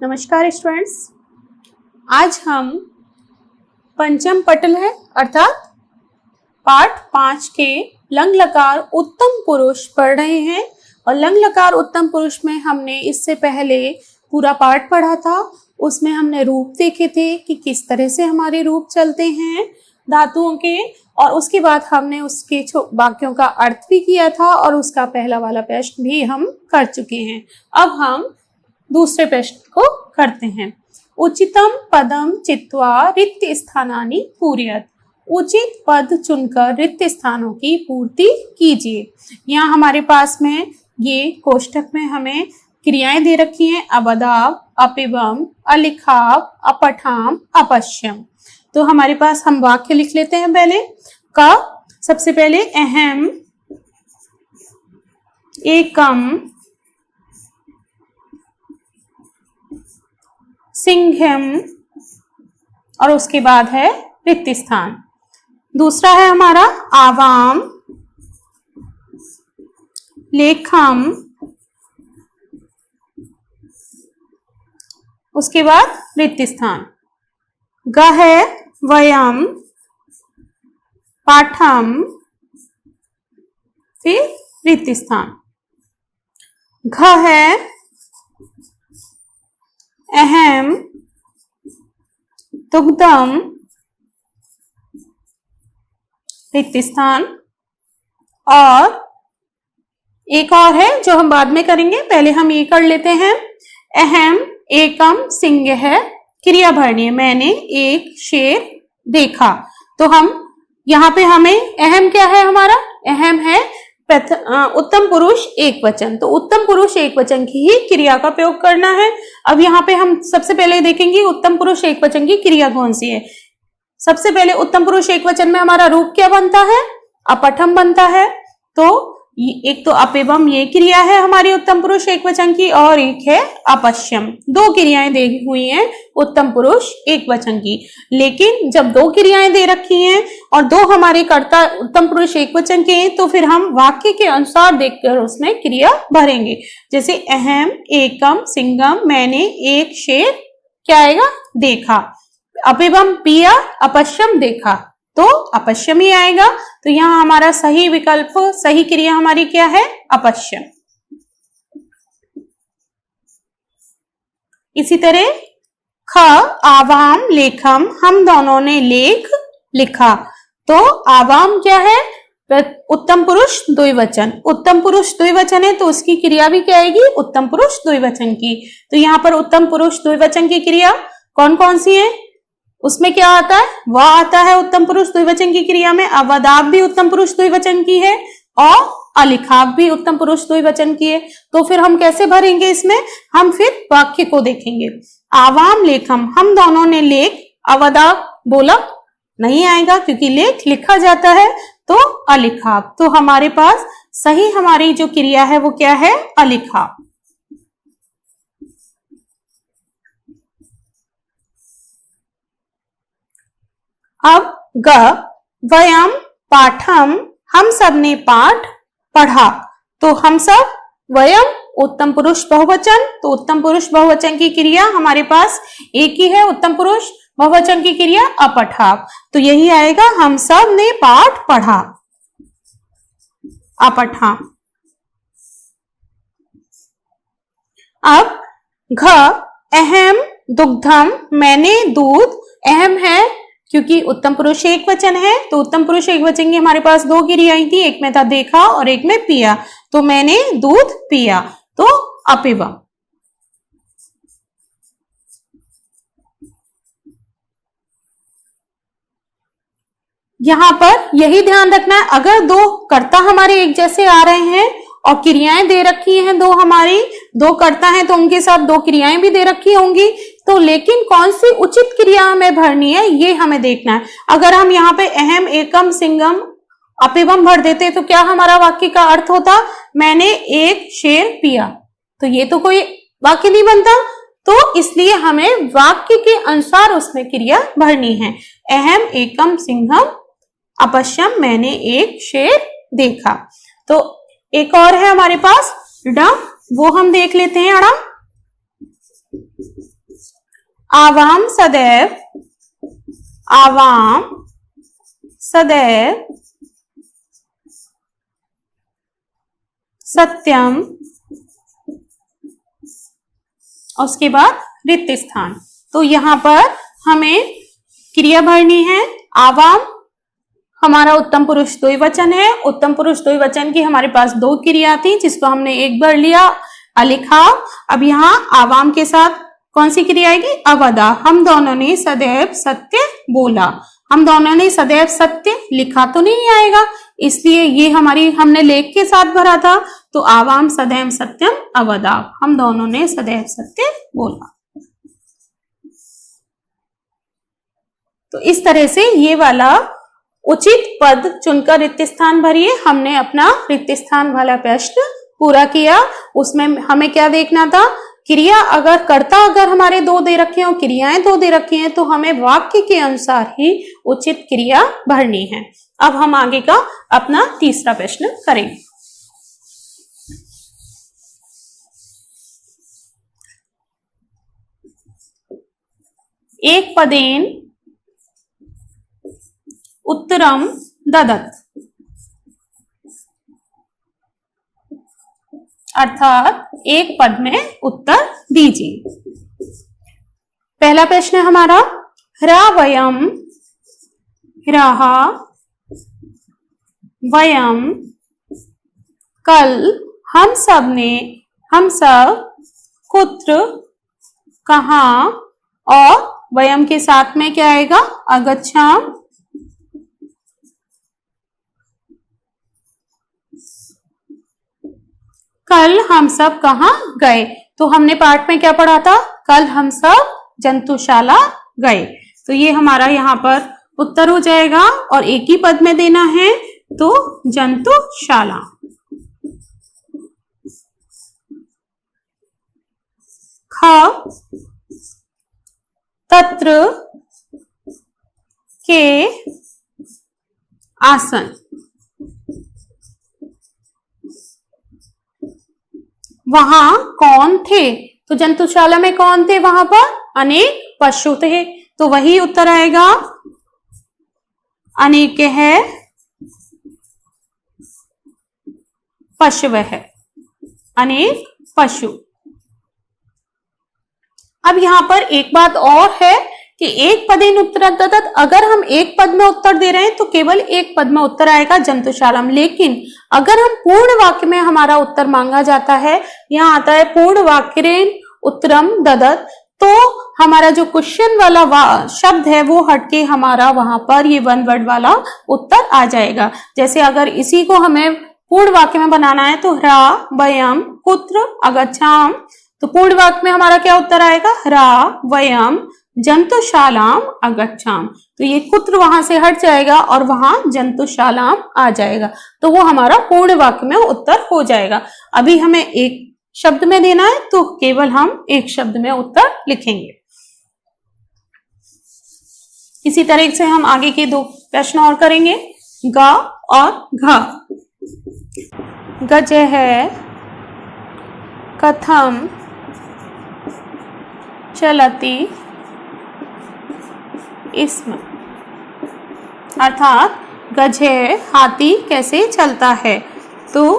नमस्कार स्टूडेंट्स, आज हम पंचम पटल है अर्थात पाठ 5 के लंग लकार उत्तम पुरुष पढ़ रहे हैं। और लंग लकार उत्तम पुरुष में हमने इससे पहले पूरा पाठ पढ़ा था। उसमें हमने रूप देखे थे कि किस तरह से हमारे रूप चलते हैं धातुओं के, और उसके बाद हमने उसके वाक्यों का अर्थ भी किया था और उसका पहला वाला प्रश्न भी हम कर चुके हैं। अब हम दूसरे प्रश्न को करते हैं। उचितम पदम चित्वा रिक्त स्थानानि पूरयत। उचित पद चुनकर रिक्त स्थानों की पूर्ति कीजिए। यहाँ हमारे पास में ये कोष्ठक में हमें क्रियाएं दे रखी हैं, अवदाव, अपिबम, अलिखाव, अपठाम, अपश्यम। तो हमारे पास हम वाक्य लिख लेते हैं पहले का। सबसे पहले अहम, एकम, सिंघम, और उसके बाद है रिक्त स्थान। दूसरा है हमारा आवाम, लेखम, उसके बाद रिक्त स्थान। ग है वयम, पाठम, फिर रिक्त स्थान। घ है अहम, दुग्धम, रिक्त स्थान। और एक और है जो हम बाद में करेंगे, पहले हम ये कर लेते हैं। अहम, एकम, सिंह है, क्रिया भरनी है। मैंने एक शेर देखा। तो हम यहाँ पे हमें अहम क्या है, हमारा अहम है उत्तम पुरुष एक वचन। तो उत्तम पुरुष एक वचन की ही क्रिया का प्रयोग करना है। अब यहाँ पे हम सबसे पहले देखेंगे उत्तम पुरुष एक वचन की क्रिया कौन सी है। सबसे पहले उत्तम पुरुष एक वचन में हमारा रूप क्या बनता है, अपठम बनता है। तो एक तो अपिबम ये क्रिया है हमारी उत्तम पुरुष एक वचन की, और एक है अपश्यम। दो क्रियाएं दी हुई हैं उत्तम पुरुष एक वचन की। लेकिन जब दो क्रियाएं दे रखी हैं और दो हमारे कर्ता उत्तम पुरुष एक वचन के हैं, तो फिर हम वाक्य के अनुसार देखकर उसमें क्रिया भरेंगे। जैसे अहम, एकम, सिंघम, मैंने एक शेर क्या आएगा, देखा। अपिबम पिया, अपश्यम देखा, तो अपश्यम ही आएगा। तो यहाँ हमारा सही विकल्प, सही क्रिया हमारी क्या है, अपश्यम। इसी तरह ख, आवाम, लेखम, हम दोनों ने लेख लिखा। तो आवाम क्या है, उत्तम पुरुष द्विवचन। उत्तम पुरुष द्विवचन है तो उसकी क्रिया भी क्या आएगी, उत्तम पुरुष द्विवचन की। तो यहाँ पर उत्तम पुरुष द्विवचन की क्रिया कौन कौन सी है, उसमें क्या आता है, वह आता है उत्तम पुरुष द्विवचन की क्रिया में। अवदाव भी उत्तम पुरुष द्विवचन की है और अलिखाव भी उत्तम पुरुष द्विवचन की है। तो फिर हम कैसे भरेंगे इसमें, हम फिर वाक्य को देखेंगे। आवाम, लेखम, हम दोनों ने लेख, अवदाव बोला नहीं आएगा क्योंकि लेख लिखा जाता है, तो अलिखाव। तो हमारे पास सही हमारी जो क्रिया है वो क्या है, अलिखाव। अब ग, वयम, पाठम, हम सब ने पाठ पढ़ा। तो हम सब, वयम उत्तम पुरुष बहुवचन, तो उत्तम पुरुष बहुवचन की क्रिया हमारे पास एक ही है, उत्तम पुरुष बहुवचन की क्रिया अपठाव। तो यही आएगा, हम सब ने पाठ पढ़ा, अपठाव। अब घ, अहम, दुग्धम, मैंने दूध, अहम है क्योंकि उत्तम पुरुष एक वचन है, तो उत्तम पुरुष एक वचन की हमारे पास दो क्रियाएं थी, एक में था देखा और एक में पिया। तो मैंने दूध पिया, तो अपिबम। यहां पर यही ध्यान रखना है, अगर दो कर्ता हमारे एक जैसे आ रहे हैं और क्रियाएं दे रखी हैं, दो हमारी दो कर्ता हैं तो उनके साथ दो क्रियाएं भी दे रखी होंगी, तो लेकिन कौन सी उचित क्रिया हमें भरनी है ये हमें देखना है। अगर हम यहाँ पे अहम, एकम, सिंघम, अपिबम भर देते तो क्या हमारा वाक्य का अर्थ होता, मैंने एक शेर पिया। तो ये तो कोई वाक्य नहीं बनता। तो इसलिए हमें वाक्य के अनुसार उसमें क्रिया भरनी है। अहम, एकम, सिंघम, अपश्यम, मैंने एक शेर देखा। तो एक और है हमारे पास ड, वो हम देख लेते हैं। अड़ा आवाम सदैव, आवाम सदैव सत्यम, उसके बाद रिक्त स्थान। तो यहाँ पर हमें क्रिया भरनी है। आवाम हमारा उत्तम पुरुष द्विवचन है। उत्तम पुरुष द्विवचन की हमारे पास दो क्रिया थी जिसको हमने एक बार लिया, अलिखा। अब यहाँ आवाम के साथ कौन सी क्रिया आएगी? अवदा। हम दोनों ने सदैव सत्य बोला। हम दोनों ने सदैव सत्य लिखा तो नहीं आएगा, इसलिए ये हमारी हमने लेख के साथ भरा था। तो आवाम सदैव सत्यम अवदा, हम दोनों ने सदैव सत्य बोला। तो इस तरह से ये वाला उचित पद चुनकर रिक्त स्थान भरिए। हमने अपना रिक्त स्थान वाला प्रश्न पूरा किया। उसमें हमें क्या देखना था? क्रिया अगर कर्ता अगर हमारे दो दे रखे हो, क्रियाएं दो दे रखी हैं, तो हमें वाक्य के अनुसार ही उचित क्रिया भरनी है। अब हम आगे का अपना तीसरा प्रश्न करेंगे। एक पदेन उत्तरम ददत, अर्थात एक पद में उत्तर दीजिए। पहला प्रश्न है हमारा, ह्रा वयम, ह्राहा वयम, कल हम सब ने, हम सब कुत्र कहाँ, और वयम के साथ में क्या आएगा? अगच्छाम। कल हम सब कहाँ गए? तो हमने पाठ में क्या पढ़ा था? कल हम सब जंतुशाला गए। तो ये हमारा यहाँ पर उत्तर हो जाएगा और एक ही पद में देना है, तो जंतुशाला। ख तत्र के आसन, वहां कौन थे? तो जंतुशाला में कौन थे? वहां पर अनेक पशु थे, तो वही उत्तर आएगा। अनेक है पशु है, अनेक पशु। अब यहां पर एक बात और है कि एक पदेन उत्तर ददत, अगर हम एक पद में उत्तर दे रहे हैं तो केवल एक पद में उत्तर आएगा जंतुशालाम। लेकिन अगर हम पूर्ण वाक्य में हमारा उत्तर मांगा जाता है, यहाँ आता है पूर्ण वाक्येन उत्तरम ददत, तो हमारा जो क्वेश्चन वाला शब्द है वो हटके हमारा वहां पर ये वन वर्ड वाला उत्तर आ जाएगा। जैसे अगर इसी को हमें पूर्ण वाक्य में बनाना है तो ह्रा वयम कुत्र अगच्छाम, तो पूर्ण वाक्य में हमारा क्या उत्तर आएगा? ह्रा वयम जंतुशालाम अगच्छाम। तो ये कुत्र वहां से हट जाएगा और वहां जंतुशालाम आ जाएगा, तो वो हमारा पूर्ण वाक्य में उत्तर हो जाएगा। अभी हमें एक शब्द में देना है तो केवल हम एक शब्द में उत्तर लिखेंगे। इसी तरह से हम आगे के दो प्रश्न और करेंगे, ग और घ। गज है कथम चलती इसमें, अर्थात गज है हाथी कैसे चलता है। तो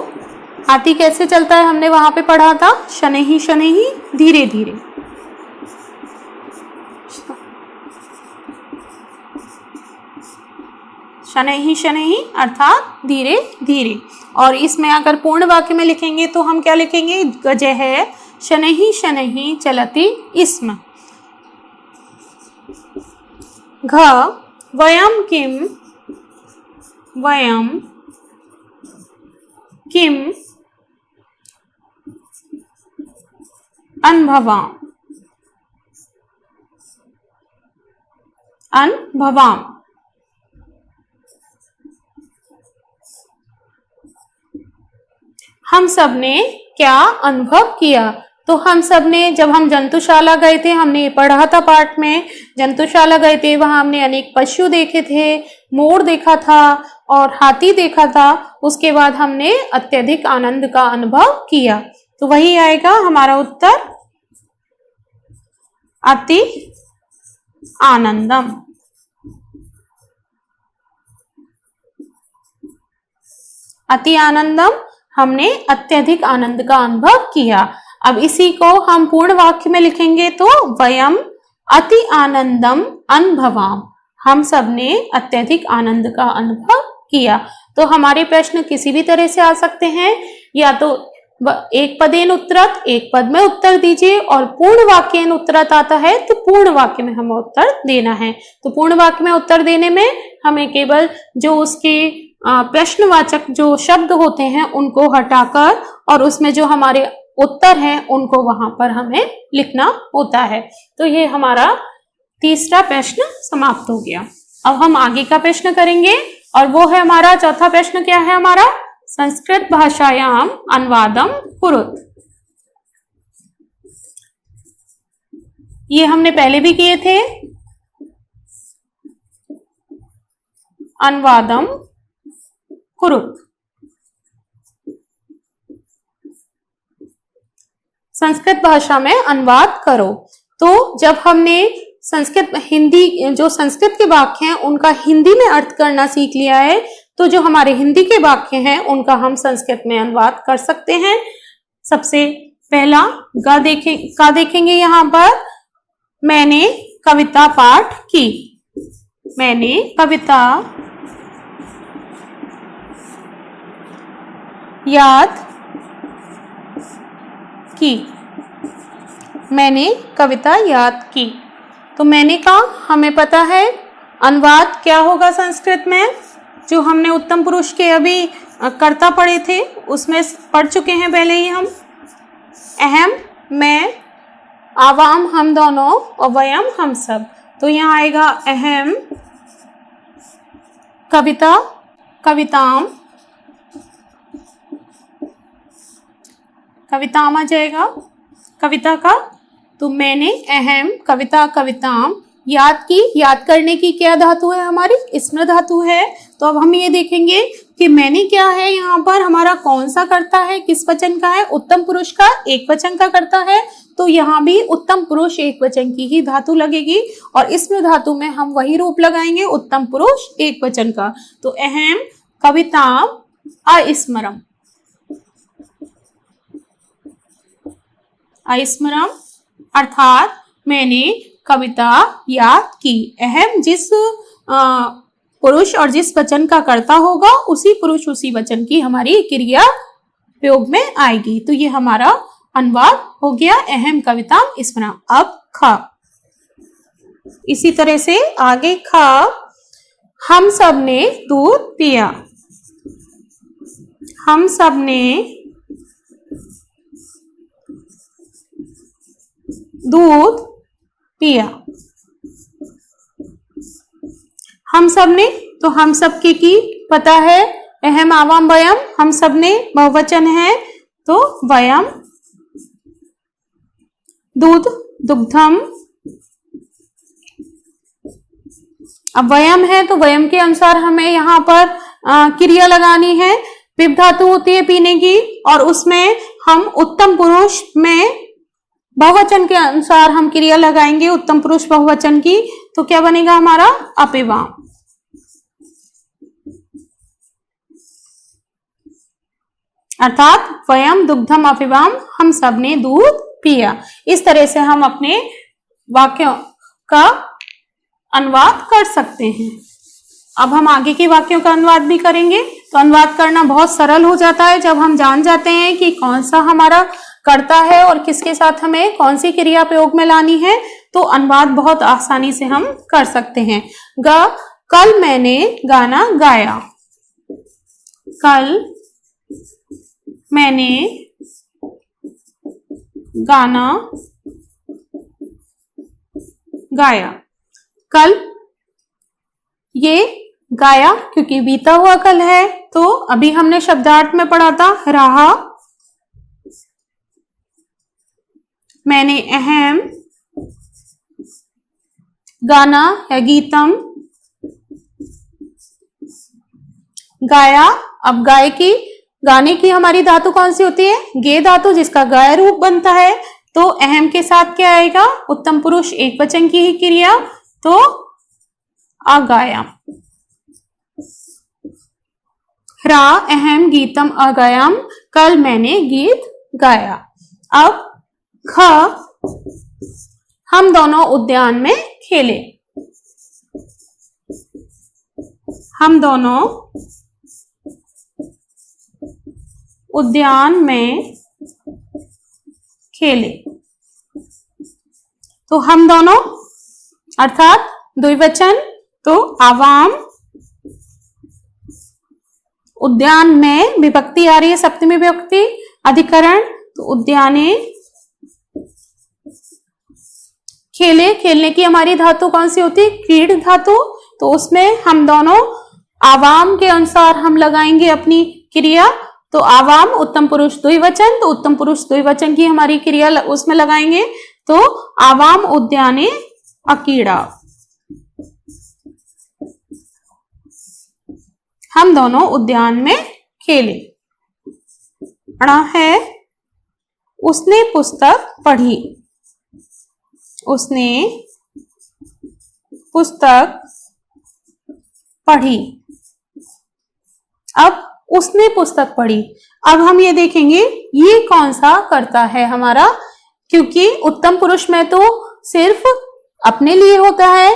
हाथी कैसे चलता है हमने वहां पे पढ़ा था, शनैहि शनैहि धीरे धीरे। शनैहि शनैहि अर्थात धीरे धीरे। और इसमें अगर पूर्ण वाक्य में लिखेंगे तो हम क्या लिखेंगे? गज है शनैहि शनैहि चलति स्म। घ वयम किम, वयम किम अनुभवाम, अनुभवाम। हम सब ने क्या अनुभव किया? तो हम सब ने, जब हम जंतुशाला गए थे, हमने ये पढ़ा था पाठ में, जंतुशाला गए थे, वहां हमने अनेक पशु देखे थे, मोर देखा था और हाथी देखा था। उसके बाद हमने अत्यधिक आनंद का अनुभव किया, तो वही आएगा हमारा उत्तर। अति आनंदम। अति आनंदम, हमने अत्यधिक आनंद का अनुभव किया। अब इसी को हम पूर्ण वाक्य में लिखेंगे तो वयम अति आनंदम अनुभवाम, हम सबने अत्यधिक आनंद का अनुभव किया। तो हमारे प्रश्न किसी भी तरह से आ सकते हैं, या तो एक पदेन उत्तरत, एक पद में उत्तर दीजिए, और पूर्ण वाक्यन उत्तरत आता है तो पूर्ण वाक्य में हमें उत्तर देना है। तो पूर्ण वाक्य में उत्तर देने में हमें केवल जो उसके प्रश्नवाचक जो शब्द होते हैं उनको हटाकर और उसमें जो हमारे उत्तर हैं उनको वहां पर हमें लिखना होता है। तो ये हमारा तीसरा प्रश्न समाप्त हो गया। अब हम आगे का प्रश्न करेंगे, और वो है हमारा चौथा प्रश्न। क्या है हमारा? संस्कृत भाषायाम अनुवादम कुरुत। ये हमने पहले भी किए थे। अनुवादम कुरुत, संस्कृत भाषा में अनुवाद करो। तो जब हमने संस्कृत हिंदी जो संस्कृत के वाक्य हैं उनका हिंदी में अर्थ करना सीख लिया है, तो जो हमारे हिंदी के वाक्य हैं उनका हम संस्कृत में अनुवाद कर सकते हैं। सबसे पहला का देखेंगे यहाँ पर। मैंने कविता पाठ की। मैंने कविता याद की। मैंने कविता याद की। तो मैंने का हमें पता है अनुवाद क्या होगा संस्कृत में, जो हमने उत्तम पुरुष के अभी कर्ता पढ़े थे उसमें पढ़ चुके हैं पहले ही हम। अहम, मैं, आवाम हम दोनों, और वयम हम सब। तो यहाँ आएगा अहम कविता, कविताम, कविताम आ जाएगा कविता का। तो मैंने अहम कविता कविताम याद की। याद करने की क्या धातु है हमारी? स्मृ धातु है। तो अब हम ये देखेंगे कि मैंने क्या है, यहाँ पर हमारा कौन सा कर्ता है, किस वचन का है? उत्तम पुरुष का एक वचन का कर्ता है। तो यहाँ भी उत्तम पुरुष एक वचन की ही धातु लगेगी, और स्मृ धातु में हम वही रूप लगाएंगे उत्तम पुरुष एक वचन का। तो अहम कविताम अस्मरम, अस्मरम अर्थात मैंने कविता याद की। अहम जिस पुरुष और जिस वचन का कर्ता होगा उसी पुरुष उसी वचन की हमारी क्रिया प्रयोग में आएगी। तो ये हमारा अनुवाद हो गया अहम कविता स्मरम। अब खा, इसी तरह से आगे खा। हम सब ने दूध पिया। हम सब ने दूध पिया। हम सब ने, तो हम सब की पता है अहम आवाम वयम, हम सब ने बहुवचन है तो वयम। दूध दुग्धम, अब वयम है तो वयम के अनुसार हमें यहाँ पर क्रिया लगानी है। पिप धातु होती है पीने की, और उसमें हम उत्तम पुरुष में बहुवचन के अनुसार हम क्रिया लगाएंगे उत्तम पुरुष बहुवचन की। तो क्या बनेगा हमारा? अपिवाम। अर्थात वयम दुग्धम अपिवाम, हम सब ने दूध पिया। इस तरह से हम अपने वाक्यों का अनुवाद कर सकते हैं। अब हम आगे के वाक्यों का अनुवाद भी करेंगे। तो अनुवाद करना बहुत सरल हो जाता है जब हम जान जाते हैं कि कौन सा हमारा कर्ता है और किसके साथ हमें कौन सी क्रिया प्रयोग में लानी है। तो अनुवाद बहुत आसानी से हम कर सकते हैं। कल मैंने गाना गाया। कल मैंने गाना गाया। कल, ये गाया क्योंकि बीता हुआ कल है, तो अभी हमने शब्दार्थ में पढ़ा था रहा। मैंने अहम गाना या गीतम गाया। अब गाने की हमारी धातु कौन सी होती है? गे धातु, जिसका गाय रूप बनता है। तो अहम के साथ क्या आएगा, उत्तम पुरुष एक वचन की ही क्रिया, तो अगायाम। ह्रा अहम गीतम अगायाम, कल मैंने गीत गाया। अब ख, हम दोनों उद्यान में खेले। हम दोनों उद्यान में खेले। तो हम दोनों अर्थात द्विवचन, तो आवाम, उद्यान में विभक्ति आ रही है, सप्तमी विभक्ति, अधिकरण, तो उद्याने, खेले, खेलने की हमारी धातु कौन सी होती है, क्रीड धातु, तो उसमें हम दोनों आवाम के अनुसार हम लगाएंगे अपनी क्रिया। तो आवाम उत्तम पुरुष द्विवचन, तो उत्तम पुरुष द्विवचन की हमारी क्रिया उसमें लगाएंगे, तो आवाम उद्याने अकीड़ा। हम दोनों उद्यान में खेले। पढ़ा है, उसने पुस्तक पढ़ी। उसने पुस्तक पढ़ी। अब उसने पुस्तक पढ़ी, अब हम ये देखेंगे ये कौन सा कर्ता है हमारा, क्योंकि उत्तम पुरुष में तो सिर्फ अपने लिए होता है,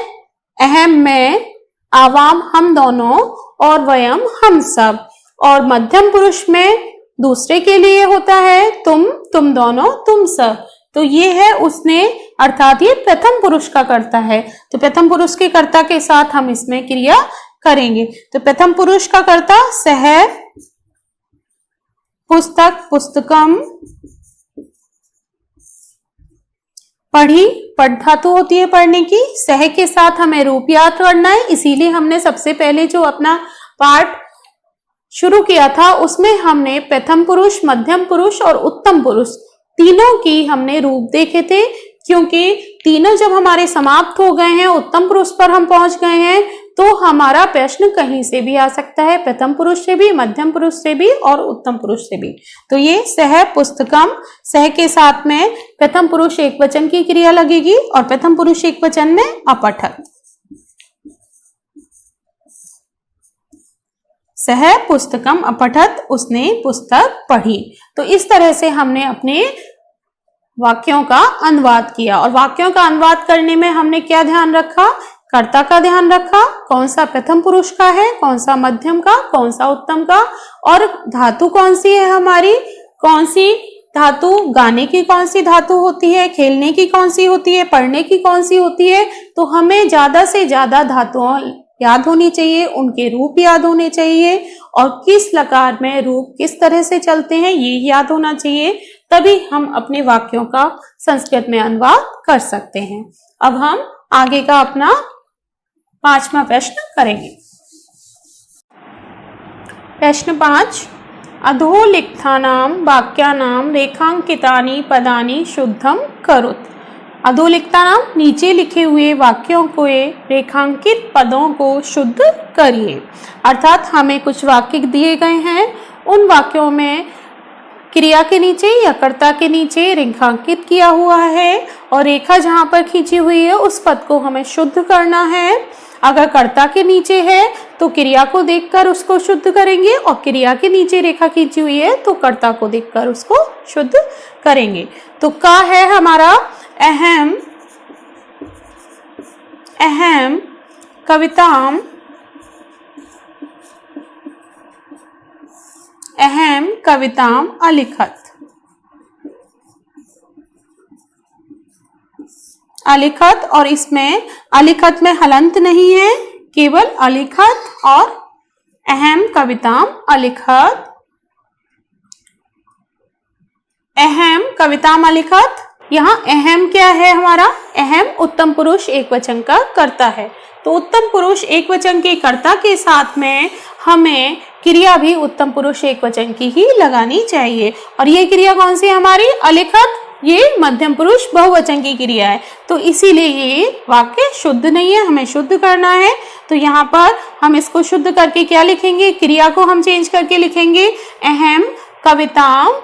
अहम में आवाम हम दोनों और वयम हम सब, और मध्यम पुरुष में दूसरे के लिए होता है तुम दोनों, तुम सब। तो ये है उसने, अर्थात ये प्रथम पुरुष का कर्ता है। तो प्रथम पुरुष के कर्ता के साथ हम इसमें क्रिया करेंगे। तो प्रथम पुरुष का कर्ता सह, पुस्तक पुस्तकम, पढ़ी पढ़ धातु होती है पढ़ने की, सह के साथ हमें रूप याद करना है, इसीलिए हमने सबसे पहले जो अपना पाठ शुरू किया था उसमें हमने प्रथम पुरुष, मध्यम पुरुष और उत्तम पुरुष तीनों की हमने रूप देखे थे, क्योंकि तीनों जब हमारे समाप्त हो गए हैं, उत्तम पुरुष पर हम पहुंच गए हैं, तो हमारा प्रश्न कहीं से भी आ सकता है, प्रथम पुरुष से भी, मध्यम पुरुष से भी और उत्तम पुरुष से भी। तो ये सह पुस्तकम, सह के साथ में प्रथम पुरुष एक वचन की क्रिया लगेगी और प्रथम पुरुष एक वचन में अपठत। सह पुस्तकम अपठत, उसने पुस्तक पढ़ी। तो इस तरह से हमने अपने वाक्यों का अनुवाद किया, और वाक्यों का अनुवाद करने में हमने क्या ध्यान रखा, कर्ता का ध्यान रखा, कौन सा प्रथम पुरुष का है, कौन सा मध्यम का, कौन सा उत्तम का, और धातु कौन सी है हमारी, कौन सी धातु, गाने की कौन सी धातु होती है, खेलने की कौन सी होती है, पढ़ने की कौन सी होती है। तो हमें ज्यादा से ज्यादा धातुओं याद होनी चाहिए, उनके रूप याद होने चाहिए, और किस लकार में रूप किस तरह से चलते हैं ये याद होना चाहिए, तभी हम अपने वाक्यों का संस्कृत में अनुवाद कर सकते हैं। अब हम आगे का अपना 5वां प्रश्न करेंगे। प्रश्न 5, अधोलिखितानां वाक्यानां रेखांकितानि पदानि शुद्धं करोतु। अधोलिखितानां, नीचे लिखे हुए वाक्यों को, रेखांकित पदों को शुद्ध करिए। अर्थात हमें कुछ वाक्य दिए गए हैं, उन वाक्यों में क्रिया के नीचे या कर्ता के नीचे रेखांकित किया हुआ है, और रेखा जहां पर खींची हुई है उस पद को हमें शुद्ध करना है। अगर कर्ता के नीचे है तो क्रिया को देखकर उसको शुद्ध करेंगे, और क्रिया के नीचे रेखा खींची हुई है तो कर्ता को देखकर उसको शुद्ध करेंगे। तो का है हमारा अहम, अहम कविताम, अहम कविताम अलिखत। अलिखत, और इसमें अलिखत में हलंत नहीं है, केवल अलिखत और अहम कविताम अलिखत, अहम कविताम अलिखत। यहाँ अहम क्या है हमारा, अहम उत्तम पुरुष एक वचन का कर्ता है। तो उत्तम पुरुष एक वचन के कर्ता के साथ में हमें क्रिया भी उत्तम पुरुष एक वचन की ही लगानी चाहिए, और ये क्रिया कौन सी हमारी, अलिखत, ये मध्यम पुरुष बहुवचन की क्रिया है। तो इसीलिए ये वाक्य शुद्ध नहीं है, हमें शुद्ध करना है। तो यहाँ पर हम इसको शुद्ध करके क्या लिखेंगे, क्रिया को हम चेंज करके लिखेंगे अहम कविताम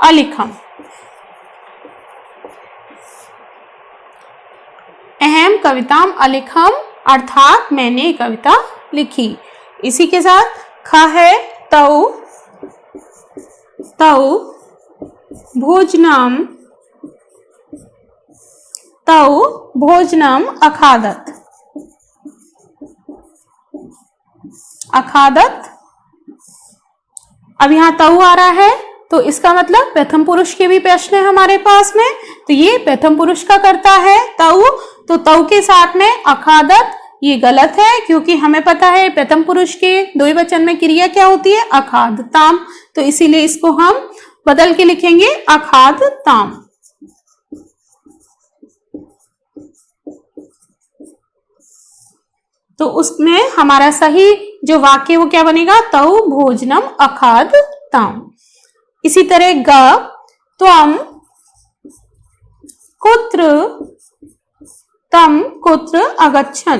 अलिखम। अहम कविताम अलिखम, अर्थात मैंने कविता लिखी। इसी के साथ ख है तौ, तौ भोजनम, तौ भोजनम अखादत, अखादत। अब यहाँ तौ आ रहा है तो इसका मतलब प्रथम पुरुष के भी प्रश्न है हमारे पास में, तो ये प्रथम पुरुष का करता है तौ, तो तौ के साथ में अखादत ये गलत है, क्योंकि हमें पता है प्रथम पुरुष के द्विवचन में क्रिया क्या होती है, अखादताम। तो इसीलिए इसको हम बदल के लिखेंगे अखादताम। तो उसमें हमारा सही जो वाक्य वो क्या बनेगा, तौ भोजनम अखादताम। इसी तरह ग, त्वम कुत्र, तम कुत्र अगच्छन्,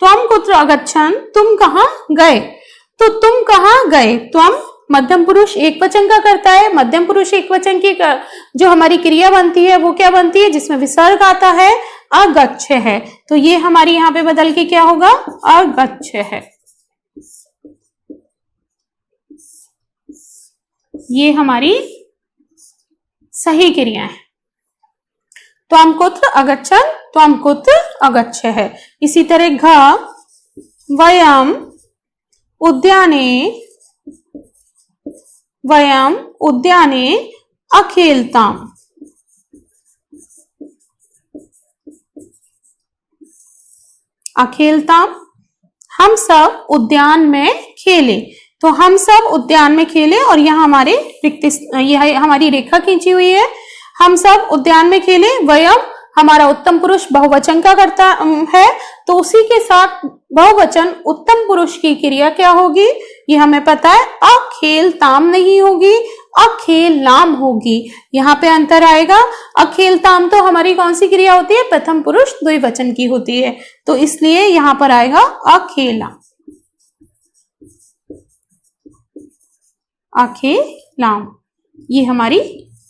त्वम कुत्र अगच्छन्, तुम कहाँ गए। तो तुम कहाँ गए, त्वम मध्यम पुरुष एक वचन का करता है। मध्यम पुरुष एक वचन की जो हमारी क्रिया बनती है वो क्या बनती है, जिसमें विसर्ग आता है, अगच्छ है। तो ये हमारी यहाँ पे बदल के क्या होगा, अगच्छ है। ये हमारी सही क्रिया है। त्वम कुत्र अगच्छन्, त्वम कुत्र अगच्छ है। इसी तरह घ, वयम उद्याने, वयम उद्याने अखेलताम, अखेलताम हम सब उद्यान में खेले। तो हम सब उद्यान में खेले, और यहाँ हमारे यह हमारी रेखा खींची हुई है, हम सब उद्यान में खेले। वयम हमारा उत्तम पुरुष बहुवचन का करता है, तो उसी के साथ बहुवचन उत्तम पुरुष की क्रिया क्या होगी, ये हमें पता है, अखेलताम नहीं होगी, अखेलाम होगी। यहाँ पे अंतर आएगा। अखेलताम तो हमारी कौन सी क्रिया होती है, प्रथम पुरुष द्विवचन की होती है, तो इसलिए यहाँ पर आएगा अखेलाम, अखेलाम। ये हमारी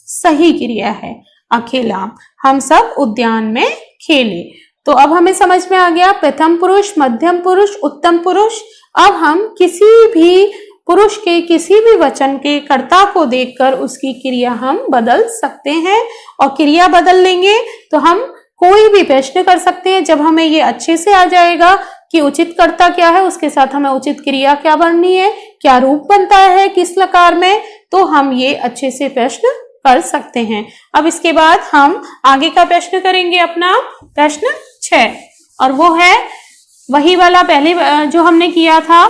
सही क्रिया है, अखेलाम। हम सब उद्यान में खेले। तो अब हमें समझ में आ गया प्रथम पुरुष, मध्यम पुरुष, उत्तम पुरुष। अब हम किसी भी पुरुष के किसी भी वचन के कर्ता को देखकर उसकी क्रिया हम बदल सकते हैं, और क्रिया बदल लेंगे तो हम कोई भी प्रश्न कर सकते हैं। जब हमें ये अच्छे से आ जाएगा कि उचित कर्ता क्या है, उसके साथ हमें उचित क्रिया क्या बननी है, क्या रूप बनता है किस लकार में, तो हम ये अच्छे से प्रश्न कर सकते हैं। अब इसके बाद हम आगे का प्रश्न करेंगे, अपना प्रश्न 6, और वो है वही वाला पहले जो हमने किया था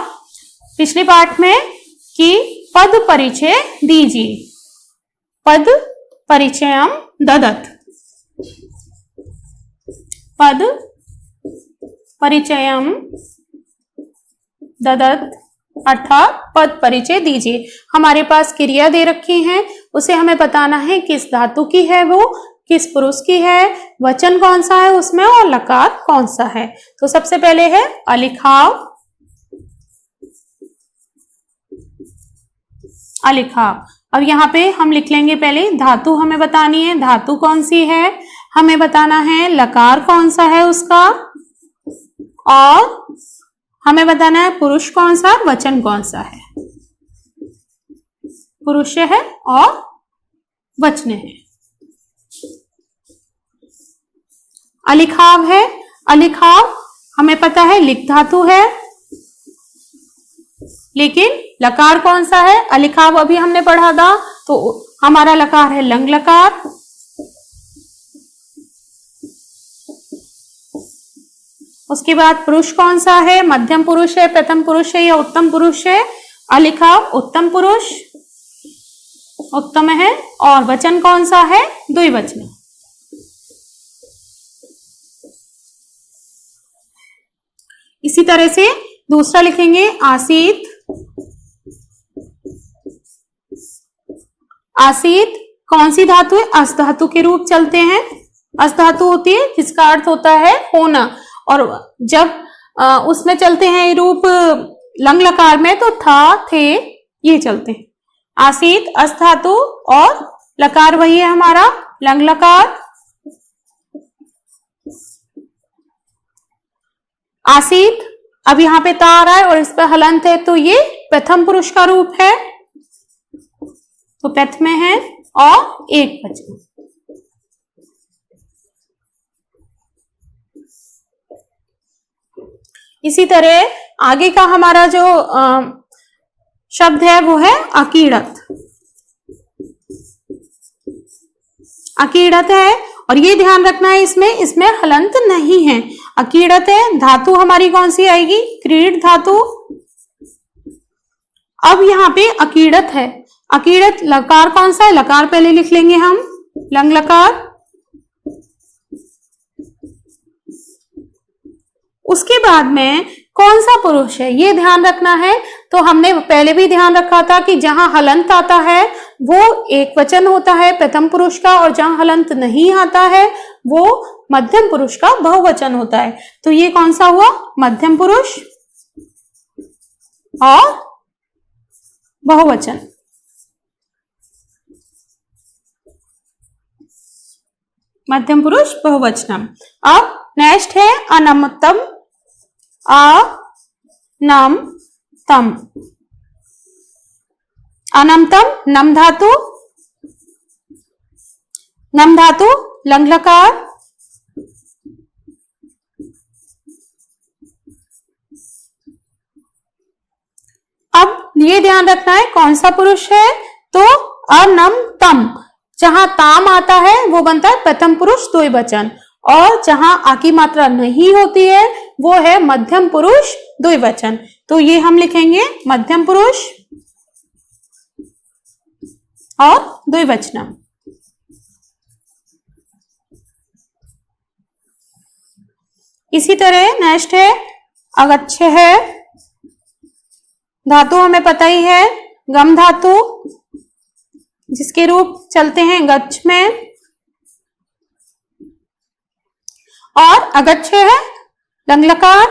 पिछले पाठ में, कि पद परिचय दीजिए। पद परिचयम ददत्, पद परिचयम ददत् अर्थात पद परिचय दीजिए। हमारे पास क्रिया दे रखी है, उसे हमें बताना है किस धातु की है, वो किस पुरुष की है, वचन कौन सा है उसमें, और लकार कौन सा है। तो सबसे पहले है अलिखाव, अलिखाव। अब यहाँ पे हम लिख लेंगे, पहले धातु हमें बतानी है, धातु कौन सी है, हमें बताना है लकार कौन सा है उसका, और हमें बताना है पुरुष कौन सा, वचन कौन सा है, पुरुष है और वचन है। अलिखाव है, अलिखाव हमें पता है लिख धातु है, लेकिन लकार कौन सा है, अलिखाव अभी हमने पढ़ा था, तो हमारा लकार है लंग लकार। उसके बाद पुरुष कौन सा है, मध्यम पुरुष है, प्रथम पुरुष है या उत्तम पुरुष है, अलिखाव उत्तम पुरुष, उत्तम है, और वचन कौन सा है, द्विवचन। इसी तरह से दूसरा लिखेंगे आसीत, आसीत कौन सी धातु है, अस धातु के रूप चलते हैं। अस धातु होती है जिसका अर्थ होता है होना, और जब उसमें चलते हैं रूप लंग लकार में, तो था थे ये चलते हैं। आसीत अस धातु और लकार वही है हमारा लंग लकार। आसीत, अब यहाँ पे ता आ रहा है और इस पर हलंत है तो ये प्रथम पुरुष का रूप है, तो प्रथम है और एक वचन। इसी तरह आगे का हमारा जो शब्द है वो है अकीड़त। अकीड़त है और ये ध्यान रखना है इसमें हलंत नहीं है। अकीड़त है, धातु हमारी कौन सी आएगी? क्रीड धातु। अब यहाँ पे अकीड़त है, अकीड़त लकार कौन सा है? लकार पहले लिख लेंगे हम, लंग लकार। उसके बाद में कौन सा पुरुष है ये ध्यान रखना है। तो हमने पहले भी ध्यान रखा था कि जहां हलंत आता है वो एक वचन होता है प्रथम पुरुष का, और जहां हलंत नहीं आता है वो मध्यम पुरुष का बहुवचन होता है। तो ये कौन सा हुआ? मध्यम पुरुष और बहुवचन। मध्यम पुरुष बहुवचनम। अब नेक्स्ट है अनमतम। अनमतम, अनमतम नम धातु, नम धातु लंग लकार। अब ये ध्यान रखना है कौन सा पुरुष है, तो अनमतम जहां ताम आता है वो बनता है प्रथम पुरुष द्विवचन, और जहां आ की मात्रा नहीं होती है वो है मध्यम पुरुष द्विवचन। तो ये हम लिखेंगे मध्यम पुरुष और द्विवचनम। इसी तरह नेक्स्ट है अगच्छ है। धातु हमें पता ही है, गम धातु जिसके रूप चलते हैं गच्छ में, और अगच्छ है लंग लकार।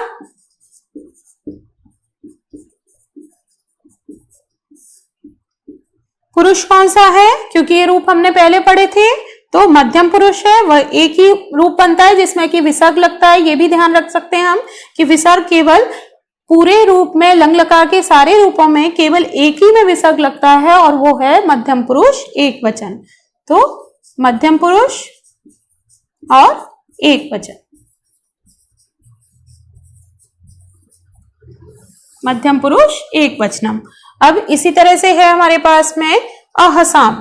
पुरुष कौन सा है? क्योंकि ये रूप हमने पहले पढ़े थे तो मध्यम पुरुष है, वह एक ही रूप बनता है जिसमें कि विसर्ग लगता है। ये भी ध्यान रख सकते हैं हम कि विसर्ग केवल पूरे रूप में लंग लकार के सारे रूपों में केवल एक ही में विसर्ग लगता है और वो है मध्यम पुरुष एक वचन। तो मध्यम पुरुष और एक वचन, मध्यम पुरुष एक वचनम। अब इसी तरह से है हमारे पास में अहसाम।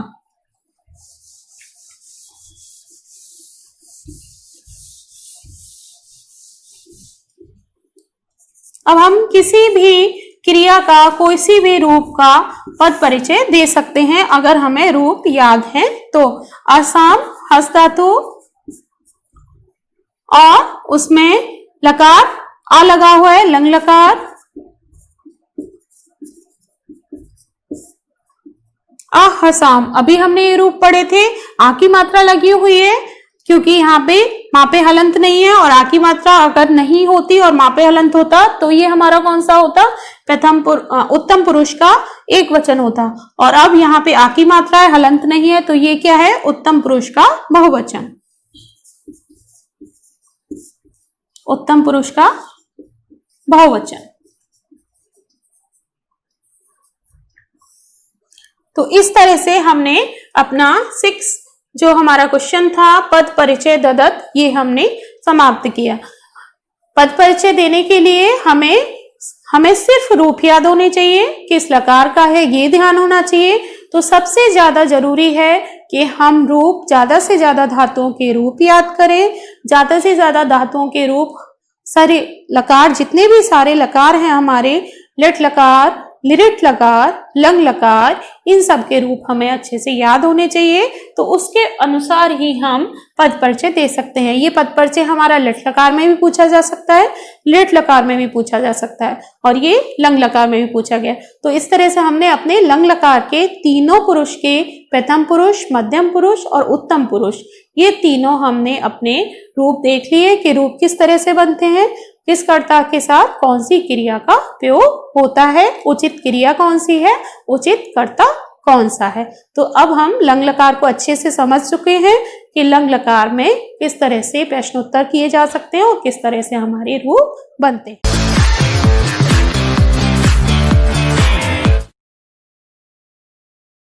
अब हम किसी भी क्रिया का कोई सी भी रूप का पद परिचय दे सकते हैं अगर हमें रूप याद है तो। अहसाम हस धातु और उसमें लकार आ लगा हुआ है लंग लकार। अहसाम, अभी हमने ये रूप पढ़े थे, आ की मात्रा लगी हुई है क्योंकि यहाँ पे मापे हलंत नहीं है, और आ की मात्रा अगर नहीं होती और मापे हलंत होता तो ये हमारा कौन सा होता? उत्तम पुरुष का एक वचन होता। और अब यहाँ पे आ की मात्रा है, हलंत नहीं है, तो ये क्या है? उत्तम पुरुष का बहुवचन। उत्तम पुरुष का बहुवचन। तो इस तरह से हमने अपना 6 जो हमारा क्वेश्चन था पद परिचय ददत, ये हमने समाप्त किया। पद परिचय देने के लिए हमें सिर्फ रूप याद होने चाहिए, किस लकार का है ये ध्यान होना चाहिए। तो सबसे ज्यादा जरूरी है कि हम रूप ज्यादा से ज्यादा धातुओं के रूप याद करें, ज्यादा से ज्यादा धातुओं के रूप, सारे लकार जितने भी सारे लकार हैं हमारे, लिट लकार, लिरिट लकार, लंग लकार, इन सब के रूप हमें अच्छे से याद होने चाहिए। तो उसके अनुसार ही हम पद परिचय दे सकते हैं। ये पद परिचय हमारा लिट लकार में भी पूछा जा सकता है, लिट लकार में भी पूछा जा सकता है, और ये लंग लकार में भी पूछा गया। तो इस तरह से हमने अपने लंग लकार के तीनों पुरुष के प्रथम पुरुष, मध्यम पुरुष और उत्तम पुरुष, ये तीनों हमने अपने रूप देख लिए कि रूप किस तरह से बनते हैं, किस कर्ता के साथ कौन सी क्रिया का प्रयोग होता है, उचित क्रिया कौन सी है, उचित कर्ता कौन सा है। तो अब हम लंग लकार को अच्छे से समझ चुके हैं कि लंग लकार में किस तरह से प्रश्नोत्तर किए जा सकते हैं और किस तरह से हमारे रूप बनते हैं।